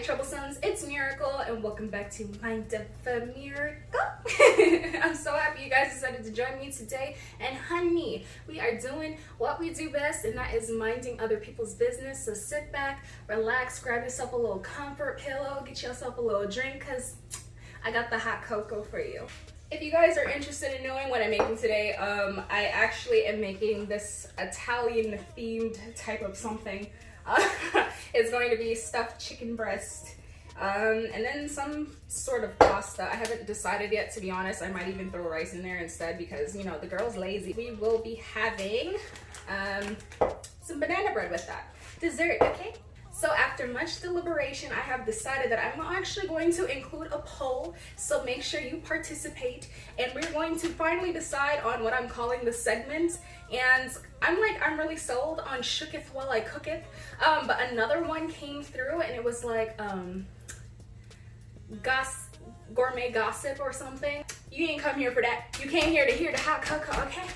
Alright, Troublesomes, it's Miracle, and welcome back to Mind of a Miracle. I'm so happy you guys decided to join me today, and honey, we are doing what we do best, and that is minding other people's business. So sit back, relax, grab yourself a little comfort pillow, get yourself a little drink, because I got the hot cocoa for you. If you guys are interested in knowing what I'm making today, I actually am making this Italian-themed type of something. It's going to be stuffed chicken breast, and then some sort of pasta. I haven't decided yet, to be honest. I might even throw rice in there instead because, you know, the girl's lazy. We will be having some banana bread with that. Dessert, okay? So after much deliberation, I have decided that I'm actually going to include a poll, so make sure you participate, and we're going to finally decide on what I'm calling the segment. And I'm really sold on shooketh while I cooketh, but another one came through and it was like gourmet gossip or something. You didn't come here for that. You came here to hear the hot cocoa, okay?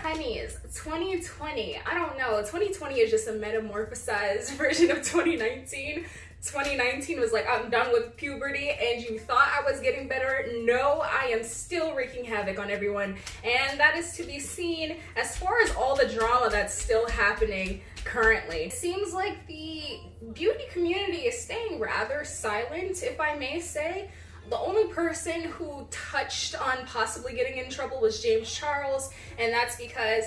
Honeys, 2020, I don't know, 2020 is just a metamorphosized version of 2019. 2019 was like, I'm done with puberty, and you thought I was getting better. No, I am still wreaking havoc on everyone, and that is to be seen as far as all the drama that's still happening currently. It seems like the beauty community is staying rather silent, if I may say. The only person who touched on possibly getting in trouble was James Charles, and that's because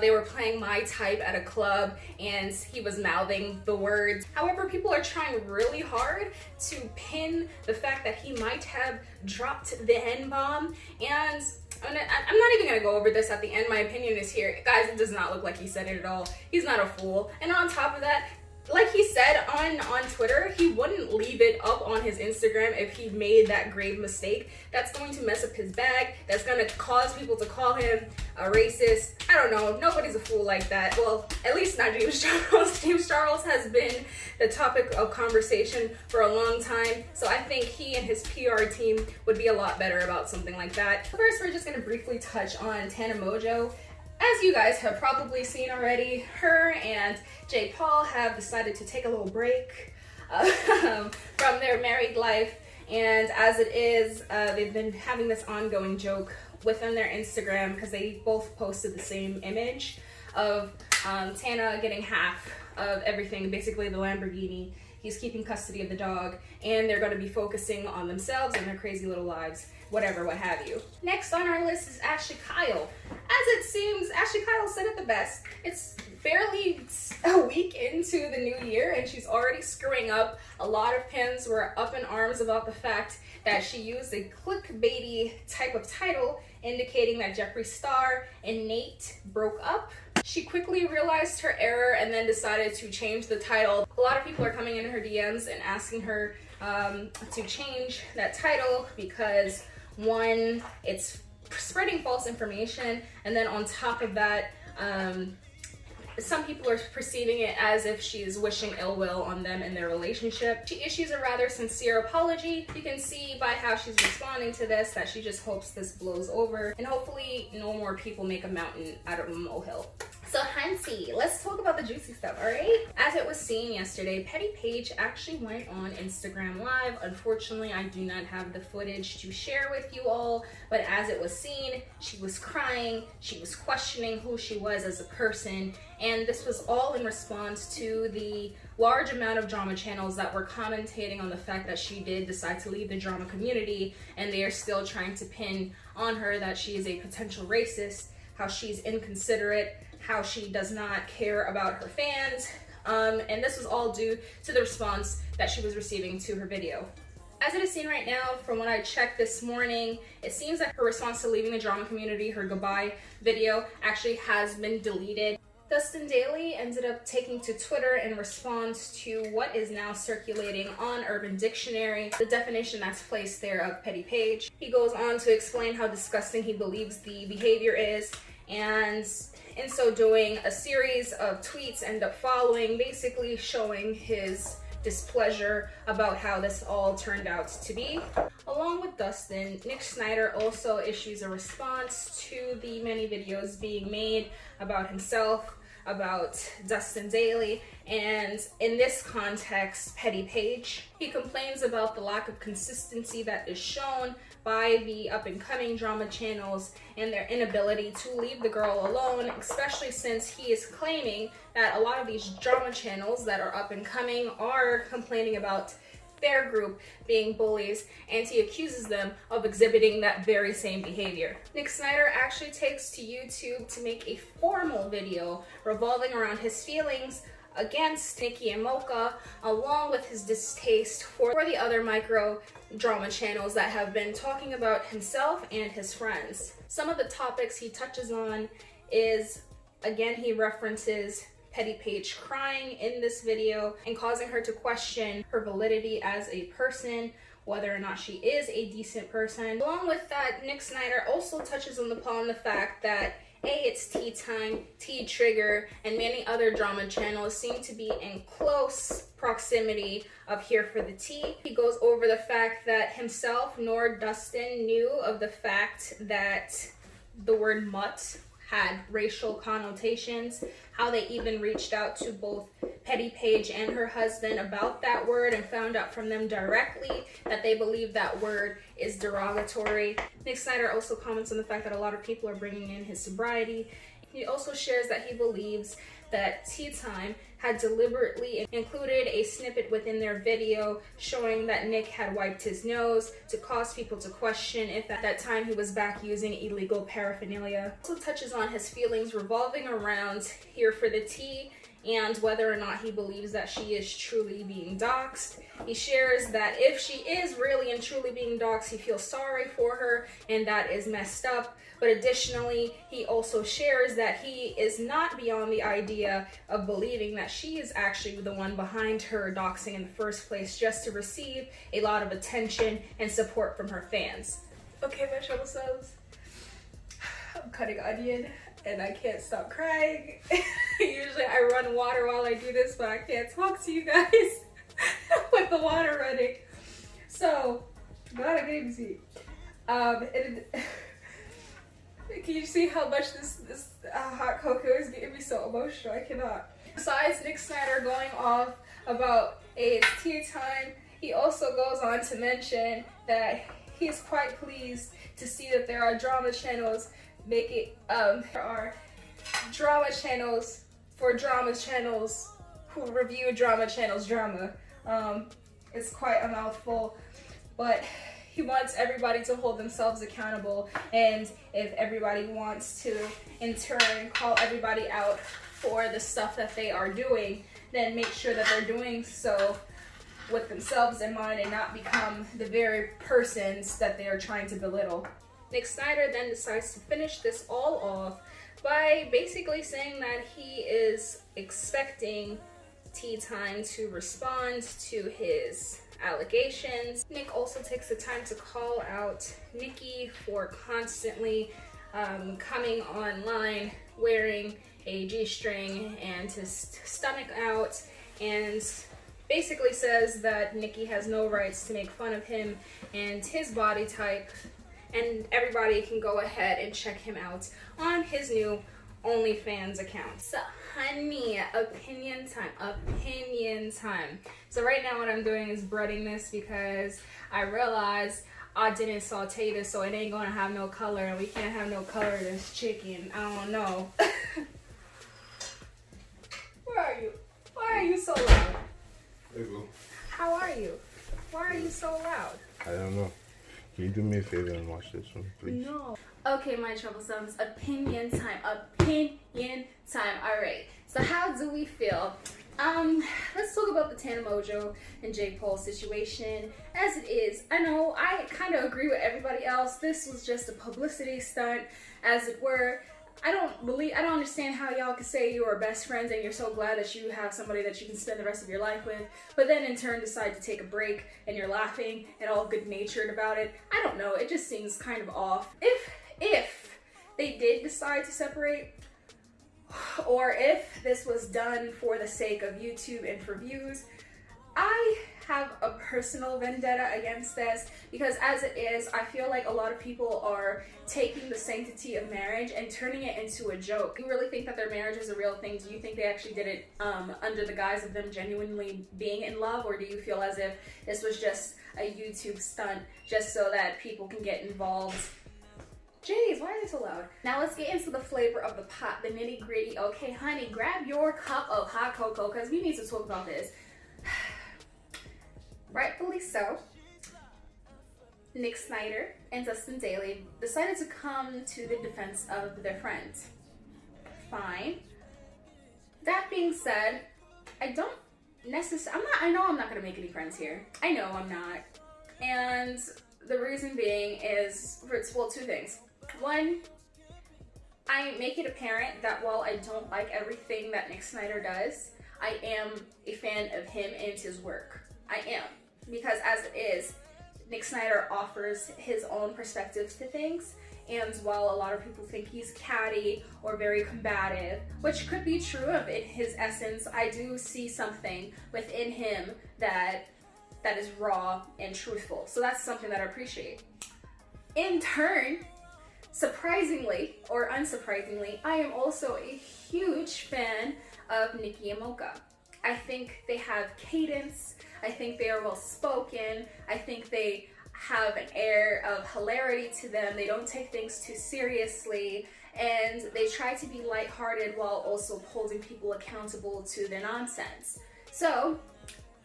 they were playing My Type at a club and he was mouthing the words. However, people are trying really hard to pin the fact that he might have dropped the N-bomb, and I'm not even gonna go over this at the end. My opinion is here. Guys, it does not look like he said it at all. He's not a fool. And on top of that, like he said on Twitter, he wouldn't leave it up on his Instagram if he made that grave mistake. That's going to mess up his bag. That's going to cause people to call him a racist. I don't know. Nobody's a fool like that. Well, at least not James Charles. James Charles has been the topic of conversation for a long time. So I think he and his PR team would be a lot better about something like that. First, we're just going to briefly touch on Tana Mojo. As you guys have probably seen already, her and Jay Paul have decided to take a little break from their married life. And as it is, they've been having this ongoing joke within their Instagram because they both posted the same image of Tana getting half of everything, basically the Lamborghini. He's keeping custody of the dog, and they're going to be focusing on themselves and their crazy little lives, whatever, what have you. Next on our list is Ashley Kyle. As it seems, Ashley Kyle said it the best. It's barely a week into the new year, and she's already screwing up. A lot of fans were up in arms about the fact that she used a clickbaity type of title indicating that Jeffree Star and Nate broke up. She quickly realized her error and then decided to change the title. A lot of people are coming into her DMs and asking her to change that title because, one, it's spreading false information, and then on top of that, some people are perceiving it as if she's wishing ill will on them in their relationship. She issues a rather sincere apology. You can see by how she's responding to this that she just hopes this blows over, and hopefully no more people make a mountain out of a molehill. So Hansi, let's talk about the juicy stuff, all right? As it was seen yesterday, Paige actually went on Instagram Live. Unfortunately, I do not have the footage to share with you all, but as it was seen, she was crying, she was questioning who she was as a person, and this was all in response to the large amount of drama channels that were commentating on the fact that she did decide to leave the drama community, and they are still trying to pin on her that she is a potential racist, how she's inconsiderate, how she does not care about her fans, and this was all due to the response that she was receiving to her video. As it is seen right now, from what I checked this morning, it seems that her response to leaving the drama community, her goodbye video, actually has been deleted. Dustin Dailey ended up taking to Twitter in response to what is now circulating on Urban Dictionary, the definition that's placed there of petty Paige. He goes on to explain how disgusting he believes the behavior is, and in so doing, a series of tweets end up following, basically showing his displeasure about how this all turned out to be. Along with Dustin, Nick Snider also issues a response to the many videos being made about himself, about Dustin Dailey, and in this context, Petty Paige. He complains about the lack of consistency that is shown by the up-and-coming drama channels and their inability to leave the girl alone, especially since he is claiming that a lot of these drama channels that are up-and-coming are complaining about their group being bullies, and he accuses them of exhibiting that very same behavior. Nick Snider actually takes to YouTube to make a formal video revolving around his feelings against Nikki and Mocha, along with his distaste for the other micro drama channels that have been talking about himself and his friends. Some of the topics he touches on is, again, he references Petty Paige crying in this video and causing her to question her validity as a person, whether or not she is a decent person. Along with that, Nick Snider also touches upon the fact that it's Tea Time, Tea Trigger, and many other drama channels seem to be in close proximity of Here for the Tea. He goes over the fact that himself nor Dustin knew of the fact that the word mutt had racial connotations, how they even reached out to both Petty Paige and her husband about that word and found out from them directly that they believe that word is derogatory. Nick Snider also comments on the fact that a lot of people are bringing in his sobriety. He also shares that he believes that Tea Time had deliberately included a snippet within their video showing that Nick had wiped his nose to cause people to question if at that time he was back using illegal paraphernalia. Also touches on his feelings revolving around Here for the Tea and whether or not he believes that she is truly being doxxed. He shares that if she is really and truly being doxxed, he feels sorry for her and that is messed up. But additionally, he also shares that he is not beyond the idea of believing that she is actually the one behind her doxing in the first place, just to receive a lot of attention and support from her fans. Okay, my Troublesome, I'm cutting onion and I can't stop crying. Usually I run water while I do this, but I can't talk to you guys with the water running. So, gotta get easy. Can you see how much this hot cocoa is getting me so emotional? I cannot. Besides Nick Snider going off about it's tea time, he also goes on to mention that he's quite pleased to see that there are drama channels there are drama channels for drama channels who review drama channels drama. It's quite a mouthful, but he wants everybody to hold themselves accountable, and if everybody wants to in turn call everybody out for the stuff that they are doing, then make sure that they're doing so with themselves in mind and not become the very persons that they are trying to belittle. Nick Snider then decides to finish this all off by basically saying that he is expecting Tea Time to respond to his allegations. Nick also takes the time to call out Nikki for constantly coming online wearing a G-string and his stomach out, and basically says that Nikki has no rights to make fun of him and his body type, and everybody can go ahead and check him out on his new OnlyFans account. So, honey, opinion time. So right now what I'm doing is breading this because I realized I didn't saute this, so it ain't gonna have no color, and we can't have no color in this chicken. I don't know. Where are you? Why are you so loud? Hey, boo. How are you? Why are you so loud? I don't know. Can you do me a favor and watch this one, please? No. Okay, my Troublesomes, opinion time. Opinion time. Alright, so how do we feel? Let's talk about the Tana Mojo and Jake Paul situation. As it is, I know I kind of agree with everybody else. This was just a publicity stunt, as it were. I don't understand how y'all can say you are best friends and you're so glad that you have somebody that you can spend the rest of your life with, but then in turn decide to take a break and you're laughing and all good-natured about it. I don't know, it just seems kind of off. If they did decide to separate, or if this was done for the sake of YouTube and for views, I have a personal vendetta against this, because as it is, I feel like a lot of people are taking the sanctity of marriage and turning it into a joke. You really think that their marriage is a real thing? Do you think they actually did it under the guise of them genuinely being in love, or do you feel as if this was just a YouTube stunt just so that people can get involved? Jeez, why is it so loud? Now let's get into the flavor of the pot, the nitty gritty. Okay, honey, grab your cup of hot cocoa because we need to talk about this. Rightfully so, Nick Snider and Dustin Dailey decided to come to the defense of their friend. Fine. That being said, I know I'm not gonna make any friends here. I know I'm not. And the reason being is, well, two things. One, I make it apparent that while I don't like everything that Nick Snider does, I am a fan of him and his work. I am. Because as it is, Nick Snider offers his own perspectives to things, and while a lot of people think he's catty or very combative, which could be true of in his essence, I do see something within him that is raw and truthful. So that's something that I appreciate. In turn, surprisingly or unsurprisingly, I am also a huge fan of Nicki and Mocha. I think they have cadence. I think they are well spoken. I think they have an air of hilarity to them. They don't take things too seriously, and they try to be lighthearted while also holding people accountable to their nonsense. So,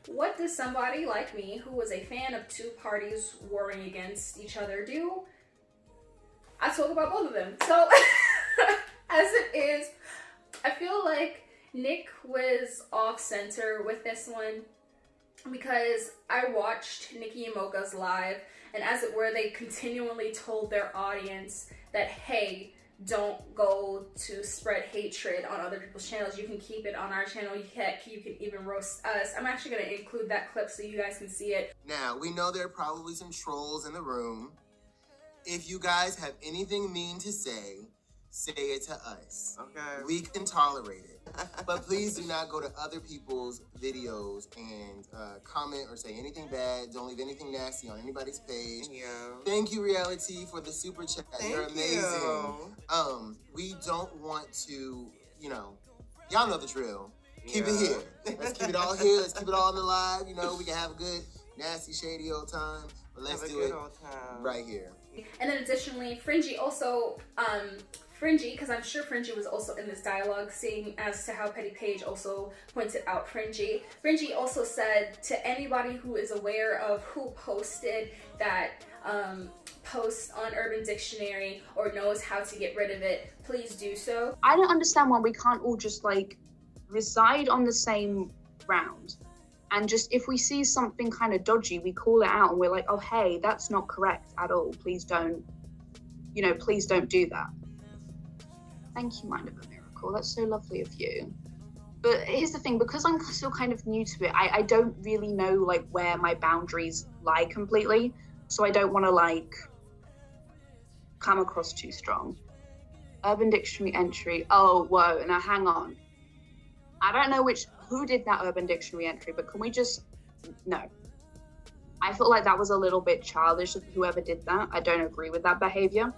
what does somebody like me, who was a fan of two parties warring against each other, do? I talk about both of them. So, as it is, I feel like Nick was off center with this one, because I watched Nicki and Mocha's live, and as it were, they continually told their audience that, hey, don't go to spread hatred on other people's channels. You can keep it on our channel. Heck, you can even roast us. I'm actually going to include that clip so you guys can see it. Now, we know there are probably some trolls in the room. If you guys have anything mean to say it to us. Okay. We can tolerate it. But please do not go to other people's videos and comment or say anything bad. Don't leave anything nasty on anybody's page. Yeah. Thank you, Reality, for the super chat. You're amazing. We don't want to, y'all know the drill. Keep it here. Let's keep it all here. Let's keep it all in the live. We can have a good, nasty, shady old time. But let's do it right here. And then additionally, Fringy also, because I'm sure Fringy was also in this dialogue, seeing as to how Petty Paige also pointed out Fringy. Fringy also said to anybody who is aware of who posted that post on Urban Dictionary or knows how to get rid of it, please do so. I don't understand why we can't all just reside on the same ground. And just, if we see something kind of dodgy, we call it out and we're like, oh, hey, that's not correct at all. Please don't, please don't do that. Thank you, Mind of a Miracle. That's so lovely of you. But here's the thing, because I'm still kind of new to it, I don't really know where my boundaries lie completely. So I don't want to come across too strong. Urban Dictionary entry. Oh, whoa, now hang on. I don't know who did that Urban Dictionary entry, but can we just, no. I feel like that was a little bit childish of whoever did that. I don't agree with that behavior.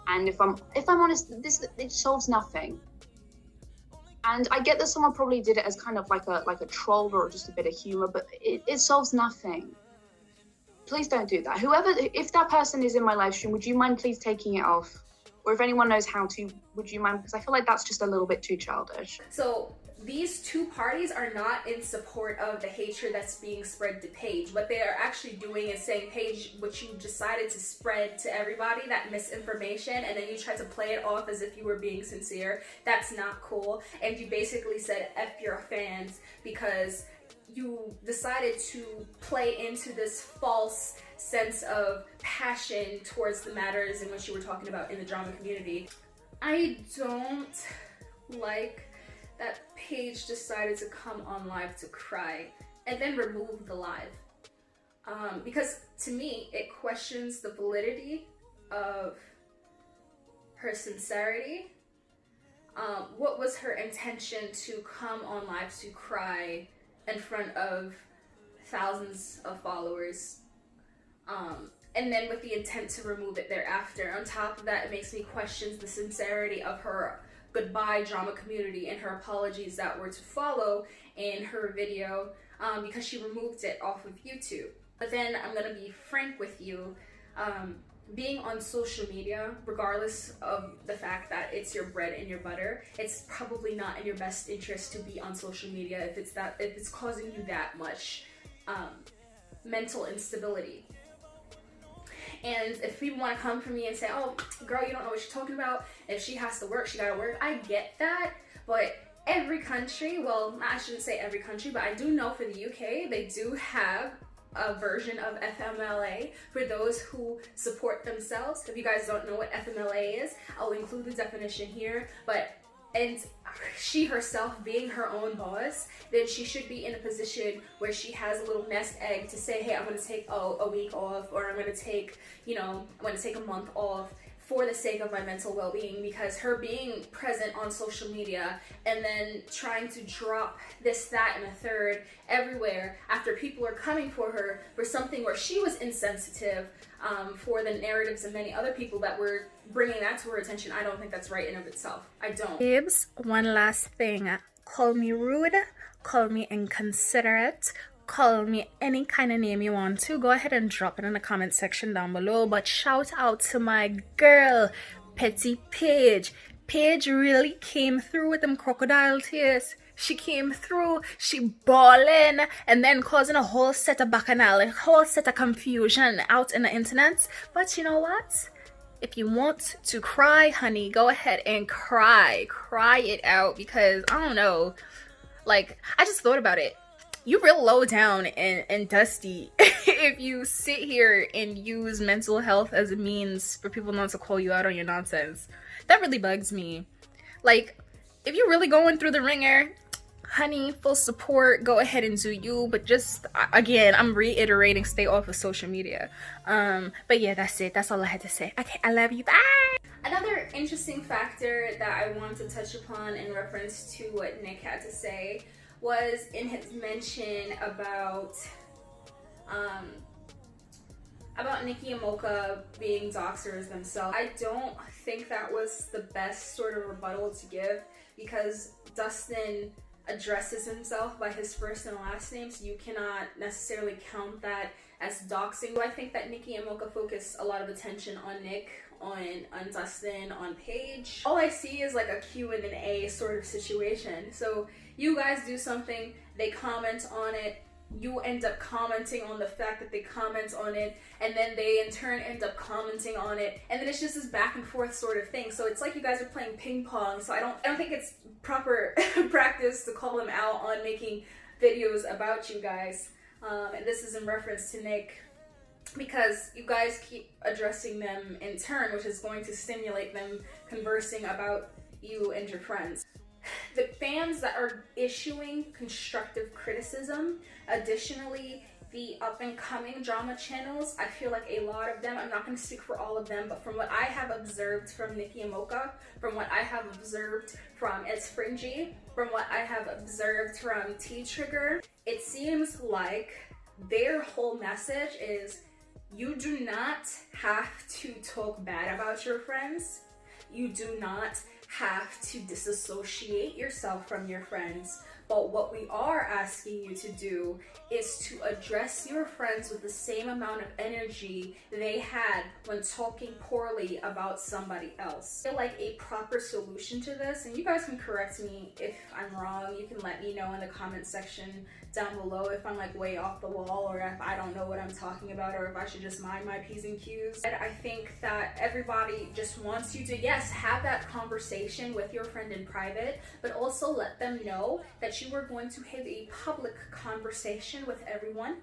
And if I'm honest, it solves nothing. And I get that someone probably did it as kind of like a troll or just a bit of humor, but it solves nothing. Please don't do that. If that person is in my live stream, would you mind please taking it off? Or if anyone knows how to, would you mind? Because I feel like that's just a little bit too childish. So these two parties are not in support of the hatred that's being spread to Paige. What they are actually doing is saying, Paige, what you decided to spread to everybody, that misinformation, and then you tried to play it off as if you were being sincere. That's not cool. And you basically said F your fans because you decided to play into this false sense of passion towards the matters in which you were talking about in the drama community. I don't like that Paige decided to come on live to cry and then remove the live. Because to me, it questions the validity of her sincerity. What was her intention to come on live to cry in front of thousands of followers, and then with the intent to remove it thereafter. On top of that, it makes me question the sincerity of her goodbye drama community and her apologies that were to follow in her video, because she removed it off of YouTube. But then I'm gonna be frank with you, being on social media, regardless of the fact that it's your bread and your butter, it's probably not in your best interest to be on social media if it's causing you that much mental instability. And if people want to come for me and say, oh girl, you don't know what you're talking about, if she has to work, she gotta work, I get that. But every country, well, I shouldn't say every country, but I do know for the UK, they do have a version of FMLA for those who support themselves. If you guys don't know what FMLA is, I'll include the definition here. And she herself being her own boss, then she should be in a position where she has a little nest egg to say, hey, I'm gonna take a week off, or I'm gonna take, I'm gonna take a month off for the sake of my mental well-being. Because her being present on social media and then trying to drop this, that, and a third everywhere after people are coming for her for something where she was insensitive, for the narratives of many other people that were bringing that to her attention, I don't think that's right in of itself. I don't. Babes, one last thing. Call me rude, call me inconsiderate, call me any kind of name you want to. Go ahead and drop it in the comment section down below. But shout out to my girl, Petty Paige. Paige really came through with them crocodile tears. She came through, she bawling, and then causing a whole set of bacchanal, a whole set of confusion out in the internet. But you know what? If you want to cry, honey, go ahead and cry it out. Because I don't know, like, I just thought about it. You real low down and dusty if you sit here and use mental health as a means for people not to call you out on your nonsense. That really bugs me. Like, if you're really going through the ringer, honey, full support, go ahead and do you. But just, again, I'm reiterating, stay off of social media. But yeah, that's it. That's all I had to say. Okay, I love you. Bye. Another interesting factor that I want to touch upon in reference to what Nick had to say was in his mention about Nicki and Mocha being doxers themselves. I don't think that was the best sort of rebuttal to give, because Dustin addresses himself by his first and last name, so you cannot necessarily count that as doxing. I think that Nicki and Mocha focus a lot of attention on Nick, on Dustin, on Paige. All I see is like a Q and an A sort of situation. So you guys do something, they comment on it, you end up commenting on the fact that they comment on it, and then they in turn end up commenting on it, and then it's just this back and forth sort of thing. So it's like you guys are playing ping pong. So I don't think it's proper practice to call them out on making videos about you guys. And this is in reference to Nick, because you guys keep addressing them in turn, which is going to stimulate them conversing about you and your friends. The fans that are issuing constructive criticism, additionally, the up-and-coming drama channels, I feel like a lot of them, I'm not going to speak for all of them, but from what I have observed from Nicki and Mocha, from what I have observed from It's Fringy, from what I have observed from T-Trigger, it seems like their whole message is, you do not have to talk bad about your friends. You do not have to disassociate yourself from your friends. But what we are asking you to do is to address your friends with the same amount of energy they had when talking poorly about somebody else. I feel like a proper solution to this, and you guys can correct me if I'm wrong, you can let me know in the comment section down below if I'm like way off the wall, or if I don't know what I'm talking about, or if I should just mind my P's and Q's. And I think that everybody just wants you to, yes, have that conversation with your friend in private, but also let them know that you are going to have a public conversation with everyone.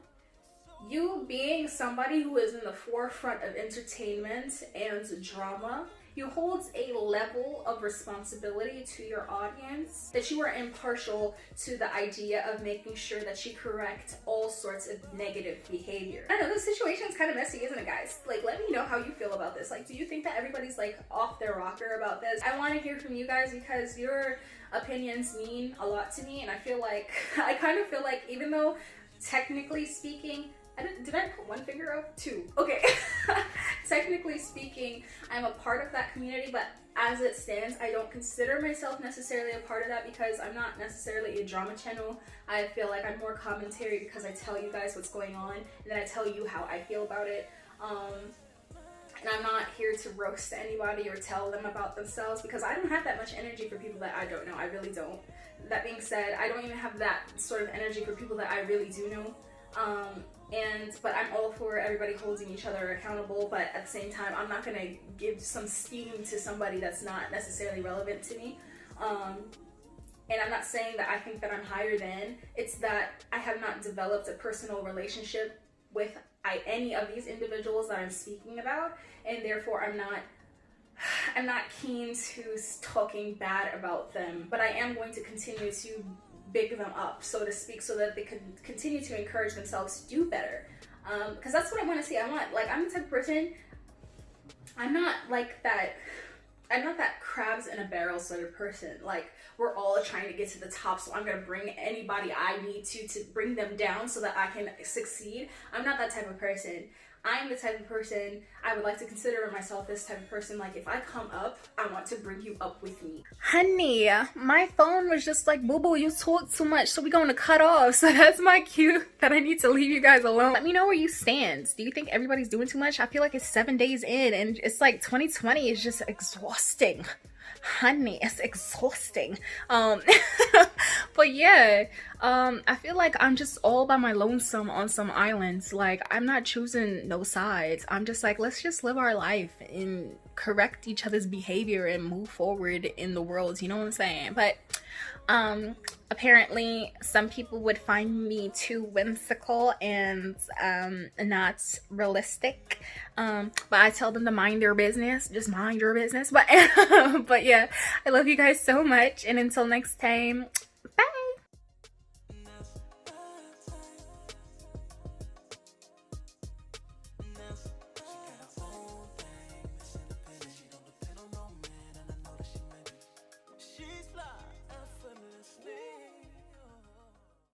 You being somebody who is in the forefront of entertainment and drama, you hold a level of responsibility to your audience that you are impartial to the idea of making sure that you correct all sorts of negative behavior. I don't know, this situation is kind of messy, isn't it, guys? Like, let me know how you feel about this. Like, do you think that everybody's like off their rocker about this? I want to hear from you guys, because your opinions mean a lot to me, and I kind of feel like even though technically speaking, did I put one finger up? Two. Okay. Technically speaking, I'm a part of that community, but as it stands, I don't consider myself necessarily a part of that because I'm not necessarily a drama channel. I feel like I'm more commentary because I tell you guys what's going on and then I tell you how I feel about it. And I'm not here to roast anybody or tell them about themselves because I don't have that much energy for people that I don't know. I really don't. That being said, I don't even have that sort of energy for people that I really do know. But I'm all for everybody holding each other accountable, but at the same time, I'm not gonna give some steam to somebody that's not necessarily relevant to me. And I'm not saying that I think that I'm higher than, it's that I have not developed a personal relationship with any of these individuals that I'm speaking about, and therefore I'm not keen to talking bad about them, but I am going to continue to big them up, so to speak, so that they can continue to encourage themselves to do better. Because that's what I want to see. I'm the type of person, I'm not that crabs in a barrel sort of person. Like, we're all trying to get to the top, so I'm gonna bring anybody I need to bring them down so that I can succeed. I'm not that type of person. I'm the type of person, I would like to consider myself this type of person. Like, if I come up, I want to bring you up with me. Honey, my phone was just like, boo-boo, you talk too much, so we're going to cut off. So that's my cue that I need to leave you guys alone. Let me know where you stand. Do you think everybody's doing too much? I feel like it's 7 days in, and it's like 2020 is just exhausting. Honey, it's exhausting. But yeah, I feel like I'm just all by my lonesome on some islands. Like, I'm not choosing no sides. I'm just like, let's just live our life and correct each other's behavior and move forward in the world, you know what I'm saying? But apparently some people would find me too whimsical and not realistic, but I tell them to mind their business, just mind your business. But but yeah, I love you guys so much, and until next time,